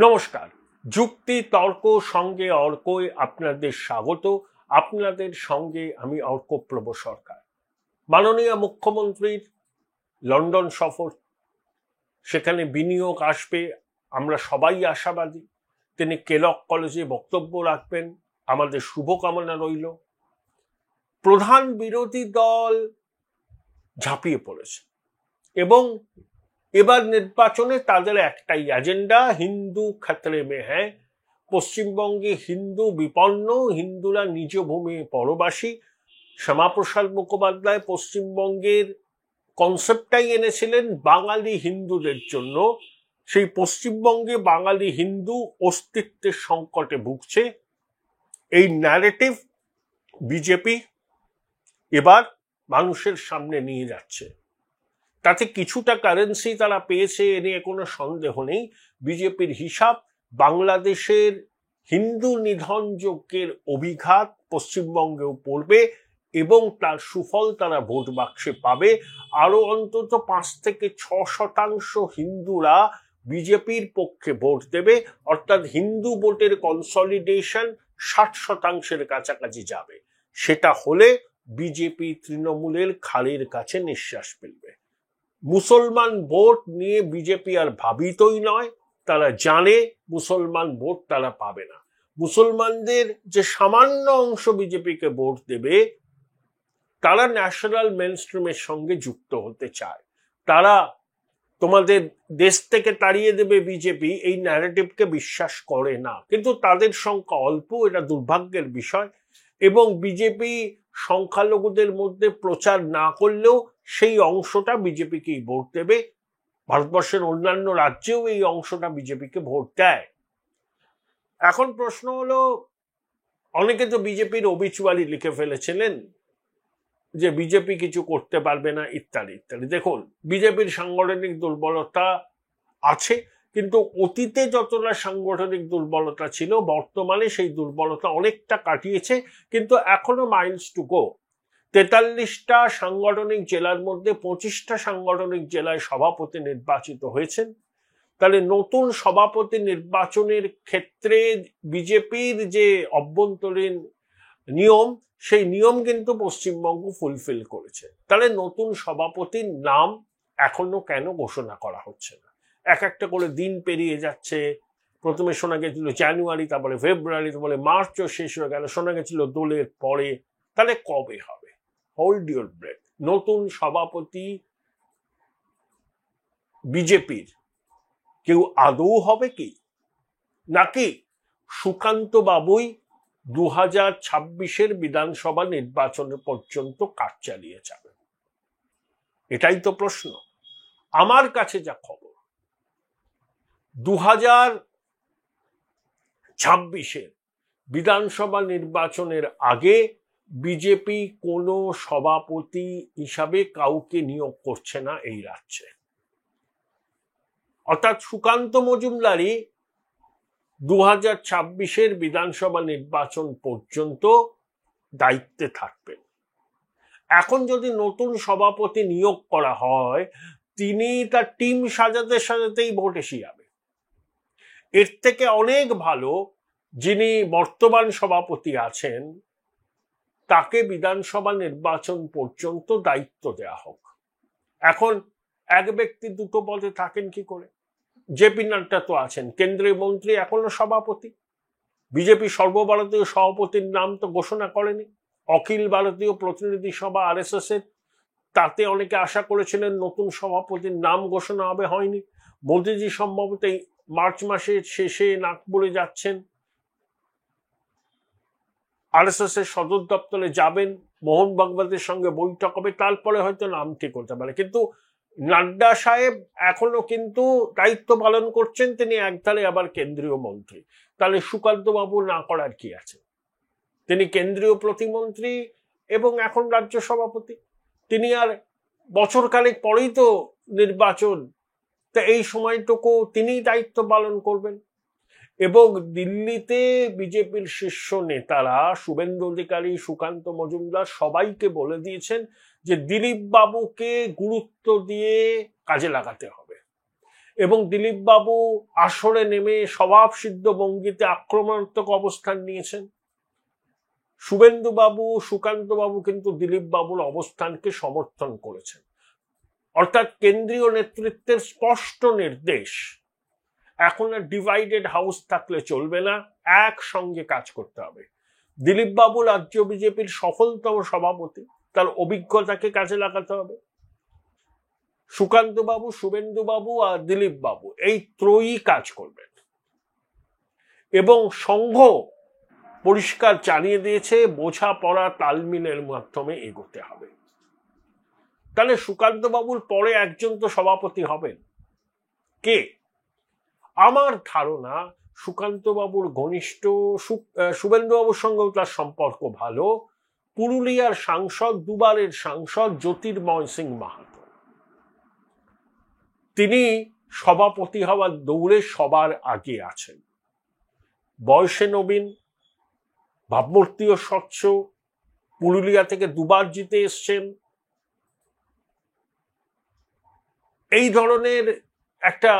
নমস্কার। যুক্তি তর্ক সঙ্গে অর্কয় আপনাদের স্বাগত। আপনাদের সঙ্গে আমি অর্কপ্রভ সরকার। মাননীয় মুখ্যমন্ত্রীর লন্ডন সফর, সেখানে বিনিয়োগ আসবে, আমরা সবাই আশাবাদী। তিনি কেলক কলেজে বক্তব্য রাখবেন, আমাদের শুভকামনা রইল। প্রধান বিরোধী দল ঝাঁপিয়ে পড়েছে এবং এবার নির্বাচনে তাদের একটাই এজেন্ডা, হিন্দু খতরে মে হ্যায়। পশ্চিমবঙ্গে হিন্দু বিপন্ন, হিন্দুরা নিজ ভূমি পরবাসী। শ্যামাপ্রসাদ মুখোপাধ্যায় পশ্চিমবঙ্গের কনসেপ্টটাই এনেছিলেন বাঙালি হিন্দুদের জন্য। সেই পশ্চিমবঙ্গে বাঙালি হিন্দু অস্তিত্বের সংকটে ভুগছে। এই ন্যারেটিভ বিজেপি এবার মানুষের সামনে নিয়ে যাচ্ছে। তাতে কিছুটা কারেন্সি তারা পেয়েছে, এ নিয়ে কোনো সন্দেহ নেই। বিজেপির হিসাব, বাংলাদেশের হিন্দু নিধন যজ্ঞের অভিঘাত পশ্চিমবঙ্গেও পড়বে এবং তার সুফল তারা ভোট বাক্সে পাবে। আরো অন্তত 5 থেকে 6% হিন্দুরা বিজেপির পক্ষে ভোট দেবে, অর্থাৎ হিন্দু ভোটের কনসলিডেশন 60%-এর কাছাকাছি যাবে। সেটা হলে বিজেপি তৃণমূলের খালের কাছে নিঃশ্বাস ফেলবে। মুসলমান ভোট নিয়ে বিজেপি আর ভাবিতই নয়, তারা জানে মুসলমান ভোট তারা পাবে না। মুসলমানদের যে সামান্য অংশ বিজেপিকে ভোট দেবে, তারা ন্যাশনাল মেইনস্ট্রিমের সঙ্গে যুক্ত হতে চায়। তারা তোমাদের দেশ থেকে তাড়িয়ে দেবে বিজেপি, এই ন্যারেটিভকে বিশ্বাস করে না। কিন্তু তাদের সংখ্যা অল্প, এটা দুর্ভাগ্যের বিষয়। এবং বিজেপি সংখ্যালঘুদের মধ্যে প্রচার না করলেও সেই অংশটা বিজেপিকেই ভোট দেবে। ভারতবর্ষের অন্যান্য রাজ্যেও এই অংশটা বিজেপিকে ভোট দেয়। এখন প্রশ্ন হলো, অনেকে তো বিজেপির অবিচুয়ারি লিখে ফেলেছিলেন যে বিজেপি কিছু করতে পারবে না ইত্যাদি ইত্যাদি। দেখুন, বিজেপির সাংগঠনিক দুর্বলতা আছে, কিন্তু অতীতে যতটা সাংগঠনিক দুর্বলতা ছিল, বর্তমানে সেই দুর্বলতা অনেকটা কাটিয়েছে, কিন্তু এখনো মাইলস টু গো। 43টা সাংগঠনিক জেলার মধ্যে 25টা সাংগঠনিক জেলায় সভাপতি নির্বাচিত হয়েছেন। তাহলে নতুন সভাপতি নির্বাচনের ক্ষেত্রে বিজেপির যে অভ্যন্তরীণ নিয়ম, সেই নিয়ম কিন্তু পশ্চিমবঙ্গ ফুলফিল করেছে। তাহলে নতুন সভাপতির নাম এখনো কেন ঘোষণা করা হচ্ছে না? একটা করে দিন পেরিয়ে যাচ্ছে। প্রথমে শোনা গেছিল জানুয়ারি, তারপরে ফেব্রুয়ারি, তারপরে মার্চও শেষ হয়ে গেল, শোনা গেছিল দোলের পরে। তাহলে কবে হবে? Hold your breath. নতুন সভাপতি বিজেপির কেউ আদৌ হবে কি? নাকি সুকান্ত বাবুই 2026-এর বিধানসভা নির্বাচনের পর্যন্ত কাজ চালিয়ে যাবে? এটাই তো প্রশ্ন। আমার কাছে যা খবর, 2026-এর বিধানসভা নির্বাচনের আগে বিজেপি কোনো সভাপতি হিসাবে কাউকে নিয়োগ করছে না এই রাজ্যে। অর্থাৎ সুকান্ত মজুমদারই 2026-এর বিধানসভা নির্বাচন পর্যন্ত দায়িত্বে থাকবেন। এখন যদি নতুন সভাপতি নিয়োগ করা হয়, তিনি তার টিম সাজাতে সাজাতেই ভোট এসে যাবে। এর থেকে অনেক ভালো যিনি বর্তমান সভাপতি আছেন, তাকে বিধানসভা নির্বাচন পর্যন্ত দায়িত্ব দেওয়া হোক। এখন এক ব্যক্তি দুটো পদে থাকেন কি করে? জেপি নাড্ডা তো আছেন, কেন্দ্রীয় মন্ত্রী, এখনো সভাপতি। বিজেপি সর্বভারতীয় সভাপতির নাম তো ঘোষণা করেনি। অখিল ভারতীয় প্রতিনিধি সভা RSS এর, তাতে অনেকে আশা করেছিলেন নতুন সভাপতির নাম ঘোষণা হবে, হয়নি। মোদিজি সম্ভবত মার্চ মাসের শেষে নাগপুরে যাচ্ছেন, RSS এর সদর দপ্তরে যাবেন, মোহন ভাগবতের সঙ্গে বৈঠক হবে, তারপরে হয়তো নাম ঠিক হতে পারে। কিন্তু নাড্ডা সাহেব এখনো কিন্তু দায়িত্ব পালন করছেন, তিনি একধারে আবার কেন্দ্রীয় মন্ত্রী। তাহলে সুকান্ত বাবু না করার কি আছে? তিনি কেন্দ্রীয় প্রতিমন্ত্রী এবং এখন রাজ্য সভাপতি। তিনি আর বছর খানেক পরেই তো নির্বাচন, তা এই সময়টুকু তিনি দায়িত্ব পালন করবেন। এবং দিল্লিতে বিজেপির শীর্ষ নেতারা শুভেন্দু অধিকারী, সুকান্ত মজুমদার সবাইকে বলে দিয়েছেন যে দিলীপ বাবুকে গুরুত্ব দিয়ে কাজে লাগাতে হবে। এবং দিলীপ বাবু আসরে নেমে স্বভাবসিদ্ধ ভঙ্গিতে আক্রমণাত্মক অবস্থান নিয়েছেন। শুভেন্দু বাবু, সুকান্ত বাবু কিন্তু দিলীপ বাবুর অবস্থানকে সমর্থন করেছেন। অর্থাৎ কেন্দ্রীয় নেতৃত্বের স্পষ্ট নির্দেশ, এখন আর ডিভাইডেড হাউস থাকলে চলবে না, একসঙ্গে কাজ করতে হবে। দিলীপ বাবু রাজ্য বিজেপির সফলতম সভাপতি, তার অভিজ্ঞতাকে কাজে লাগাতে হবে। সুকান্ত বাবু, শুভেন্দু বাবু আর দিলীপ বাবু এই ত্রয়ী কাজ করবেন। এবং সংঘ পরিষ্কার জানিয়ে দিয়েছে বোঝাপড়া তালমিলের মাধ্যমে এগোতে হবে। তাহলে সুকান্ত বাবুর পরে একজন তো সভাপতি হবেন, কে? আমার ধারণা সুকান্ত বাবুর ঘনিষ্ঠ, শুভেন্দু বাবুর সঙ্গেও তার সম্পর্ক ভালো, পুরুলিয়ার সাংসদ, দুবারের সাংসদ জ্যোতির্ময় সিং মাহাতো। তিনি সভাপতি হওয়ার দৌড়ে সবার আগে আছেন। বয়সে নবীন, ভাবমূর্তিও স্বচ্ছ, পুরুলিয়া থেকে দুবার জিতে এসছেন। এই ধরনের একটা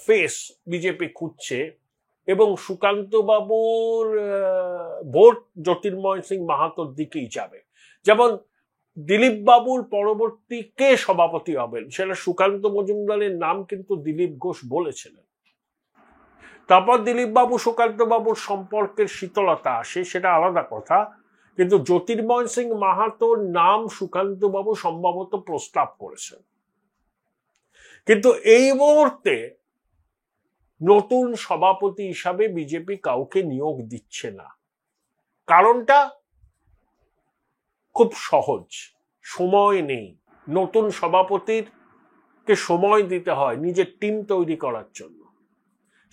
ফেস বিজেপি খুঁজছে এবং সুকান্ত বাবুর ভোট জ্যোতির্ময় সিং মাহাতোর দিকেই যাবে। যেমন দিলীপ বাবুর পরবর্তী কে সভাপতি হবেন সেটা সুকান্ত মজুমদারের নাম কিন্তু দিলীপ ঘোষ বলেছিলেন। তারপর দিলীপ বাবু সুকান্ত বাবুর সম্পর্কের শীতলতা আসে, সেটা আলাদা কথা, কিন্তু জ্যোতির্ময় সিং মাহাতোর নাম সুকান্ত বাবু সম্ভবত প্রস্তাব করেছেন। কিন্তু এই মুহূর্তে নতুন সভাপতি হিসাবে বিজেপি কাউকে নিয়োগ দিচ্ছে না। কারণটা খুব সহজ, সময় নেই। নতুন সভাপতির কে সময় দিতে হয় নিজের টিম তৈরি করার জন্য।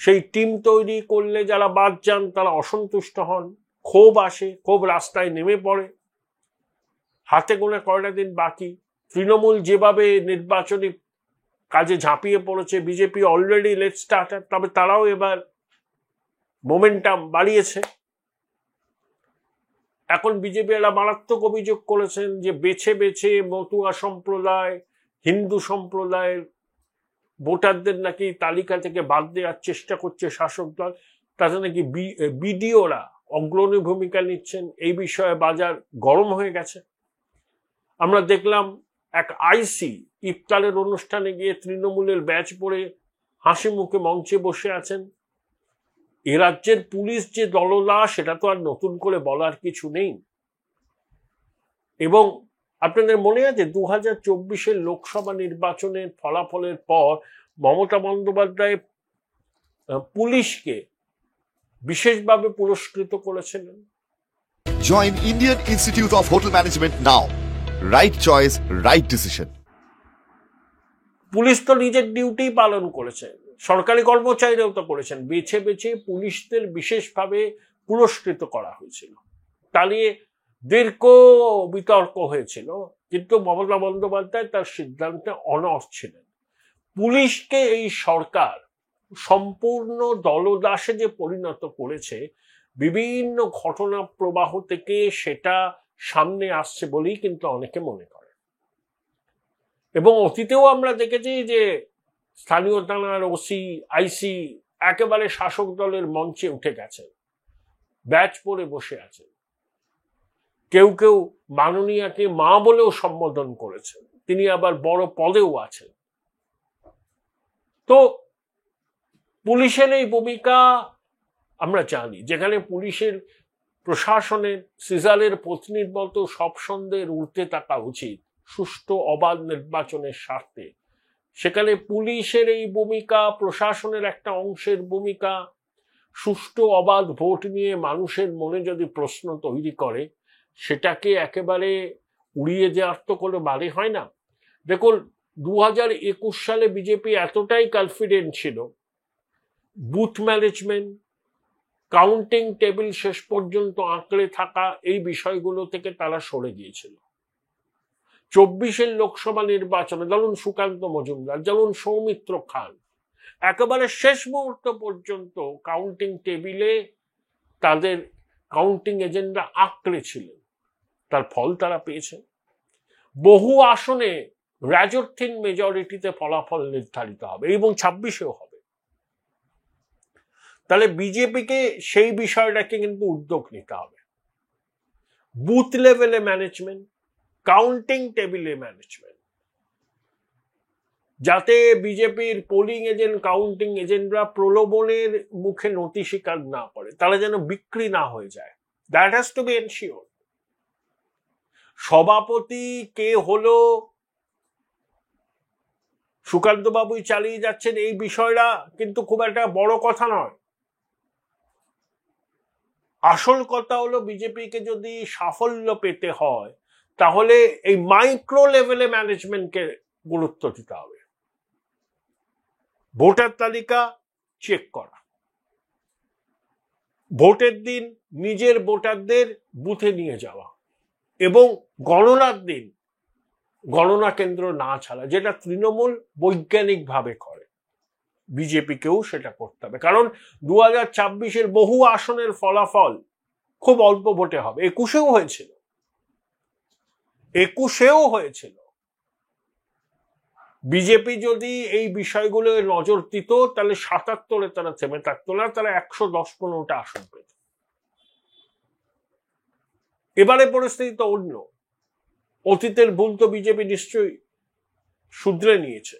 সেই টিম তৈরি করলে যারা বাদ যান তারা অসন্তুষ্ট হন, ক্ষোভ আসে, ক্ষোভ রাস্তায় নেমে পড়ে। হাতে গোনা কয়টা দিন বাকি, তৃণমূল যেভাবে নির্বাচনী কাজে ঝাঁপিয়ে পড়েছে, বিজেপি অলরেডি লেট স্টার্টার, তবে তারাও এবার মোমেন্টাম বাড়িয়েছে। এখন বিজেপি এরা মারাত্মক অভিযোগ করেছেন যে বেছে বেছে মতুয়া সম্প্রদায়, হিন্দু সম্প্রদায়ের ভোটারদের নাকি তালিকা থেকে বাদ দেওয়ার চেষ্টা করছে শাসক দল। তাতে নাকি বিডিওরা অগ্রণী ভূমিকা নিচ্ছেন। এই বিষয়ে বাজার গরম হয়ে গেছে। আমরা দেখলাম এক আইসি ইফতারের অনুষ্ঠানে গিয়ে তৃণমূলের ব্যাচ পরে হাসি মুখে মঞ্চে বসে আছেন। এ রাজ্যের পুলিশ যে দলদা সেটা তো আর নতুন করে বলার কিছু নেই। এবং আপনাদের মনে আছে 2024 লোকসভা নির্বাচনের ফলাফলের পর মমতা বন্দ্যোপাধ্যায় পুলিশকে বিশেষভাবে পুরস্কৃত করেছিলেন। Join Indian Institute of Hotel Management now. Right choice, right decision. Police তো নিজের ডিউটি পালন করেছে, সরকারি কর্মচারীরাও তো করেছেন। বেছে বেছে পুলিশদের বিশেষভাবে পুরস্কৃত করা হয়েছিল। তা নিয়ে দীর্ঘ বিতর্ক হয়েছিল, কিন্তু মমতা বন্দ্যোপাধ্যায় তার সিদ্ধান্তে অনড় ছিলেন। পুলিশকে এই সরকার সম্পূর্ণ দলদাসে যে পরিণত করেছে, বিভিন্ন ঘটনা প্রবাহ থেকে সেটা সামনে আসছে বলেই কিন্তু অনেকে মনে করে। এবং অতীতেও আমরা দেখেছি যে স্থানীয় থানার ওসি, আইসি একেবারে শাসক দলের মঞ্চে উঠে গেছেন, ব্যাচ পরে বসে আছেন। কেউ কেউ মাননীয়াকে মা বলেও সম্বোধন করেছেন, তিনি আবার বড় পদেও আছেন। তো পুলিশের এই ভূমিকা আমরা জানি, যেখানে পুলিশের প্রশাসনের সিজারের পত্নীর মতো সব সন্দেহের ঊর্ধ্বে থাকা উচিত সুষ্ঠু অবাধ নির্বাচনের স্বার্থে, সেখানে পুলিশের এই ভূমিকা, প্রশাসনের একটা অংশের ভূমিকা সুষ্ঠু অবাধ ভোট নিয়ে মানুষের মনে যদি প্রশ্ন তৈরি করে, সেটাকে একেবারে উড়িয়ে দেওয়ার তো কোনো মানে হয় না। দেখুন 2021 সালে বিজেপি এতটাই কনফিডেন্ট ছিল, বুথ ম্যানেজমেন্ট, কাউন্টিং টেবিল শেষ পর্যন্ত আঁকড়ে থাকা, এই বিষয়গুলো থেকে তারা সরে গিয়েছিল। 24 লোকসভা নির্বাচনে যেমন সুকান্ত মজুমদার, যেমন সৌমিত্র খান একেবারে শেষ মুহূর্ত পর্যন্ত কাউন্টিং টেবিলে তাদের কাউন্টিং এজেন্ডা আঁকড়ে ছিলেন, তার ফল তারা পেয়েছে। বহু আসনে রাজর্থীন মেজরিটিতে ফলাফল নির্ধারিত হবে এবং 26-এও হবে। তাহলে বিজেপিকে সেই বিষয়টাকে কিন্তু উদ্যোগ নিতে হবে। বুথ লেভেলে ম্যানেজমেন্ট, কাউন্টিং টেবিলে ম্যানেজমেন্ট, যাতে বিজেপির পোলিং এজেন্ট, কাউন্টিং এজেন্টরা প্রলোভনের মুখে নতি স্বীকার না করে, তারা যেন বিক্রি না হয়ে যায়। That has to B ensure. সভাপতি কে হলো, সুকান্ত বাবুই চালিয়ে যাচ্ছেন, এই বিষয়টা কিন্তু খুব একটা বড় কথা নয়। আসল কথা হলো বিজেপিকে যদি সাফল্য পেতে হয় তাহলে এই মাইক্রো লেভেলে ম্যানেজমেন্টকে গুরুত্ব দিতে হবে। ভোটার তালিকা চেক করা, ভোটের দিন নিজের ভোটারদের বুথে নিয়ে যাওয়া এবং গণনার দিন গণনা কেন্দ্র না ছাড়া, যেটা তৃণমূল বৈজ্ঞানিকভাবে করে, বিজেপিকেও সেটা করতে হবে। কারণ 2024-এর বহু আসনের ফলাফল খুব অল্প ভোটে হবে। 21-এও হয়েছিল। বিজেপি যদি এই বিষয়গুলো নজর দিত তাহলে 77-এ তারা থেমে থাকতো না, তারা 110-15টা আসন পেত। এবারে পরিস্থিতি তো অন্য। অতীতের ভুল তো বিজেপি নিশ্চয়ই শুধরে নিয়েছে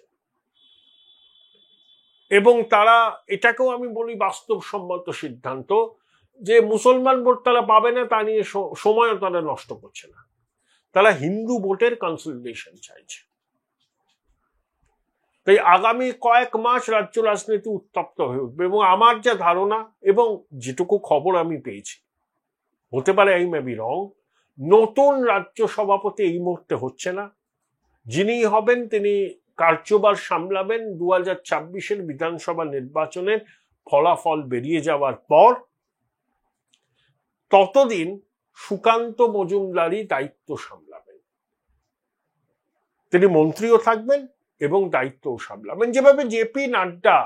এবং তারা এটাকেও আমি বলি বাস্তবসম্মত সিদ্ধান্ত যে মুসলমান ভোট তারা পাবে না, তা নিয়ে সময়ও তারা নষ্ট করছে না। তারা হিন্দু ভোটের কনসলিডেশন চাইছে। তাই আগামী কয়েক মাস রাজ্য রাজনীতি উত্তপ্ত হয়ে উঠবে এবং আমার যা ধারণা এবং যেটুকু খবর আমি পেয়েছি, হতে পারে আই মে বি রং, নতুন রাজ্য সভাপতি এই মুহূর্তে হচ্ছে না। যিনি হবেন তিনি কার্যভার সামলাবেন 2024-এর বিধানসভা নির্বাচনের ফলাফল বেরিয়ে যাওয়ার পর। ততদিন সুকান্ত মজুমদারই দায়িত্ব সামলাবেন। তিনি মন্ত্রীও থাকবেন এবং দায়িত্বও সামলাবেন। যেভাবে জেপি নাড্ডা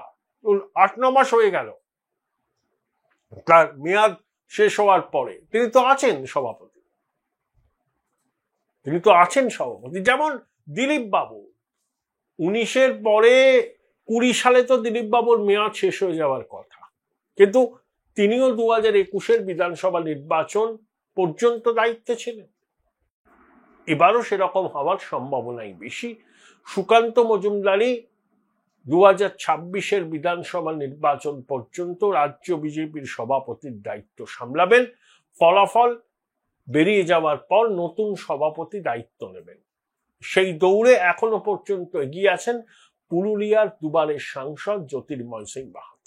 8-9 মাস হয়ে গেল তার মেয়াদ শেষ হওয়ার পরে, তিনি তো আছেন সভাপতি। যেমন দিলীপ বাবু 19-এর পরে 20 সালে তো দিলীপ বাবুর মেয়াদ শেষ হয়ে যাওয়ার কথা, কিন্তু তিনিও 2021-এর বিধানসভা নির্বাচন পর্যন্ত দায়িত্বে ছিলেন। এবারও সেরকম হওয়ার সম্ভাবনাই বেশি। সুকান্ত মজুমদারই 2026-এর বিধানসভা নির্বাচন পর্যন্ত রাজ্য বিজেপির সভাপতির দায়িত্ব সামলাবেন। ফলাফল বেরিয়ে যাওয়ার পর নতুন সভাপতি দায়িত্ব নেবেন। সেই দৌড়ে এখনো পর্যন্ত এগিয়ে আছেন পুরুলিয়ার দুবারের সাংসদ জ্যোতির্ময় সিং বাহাদুর।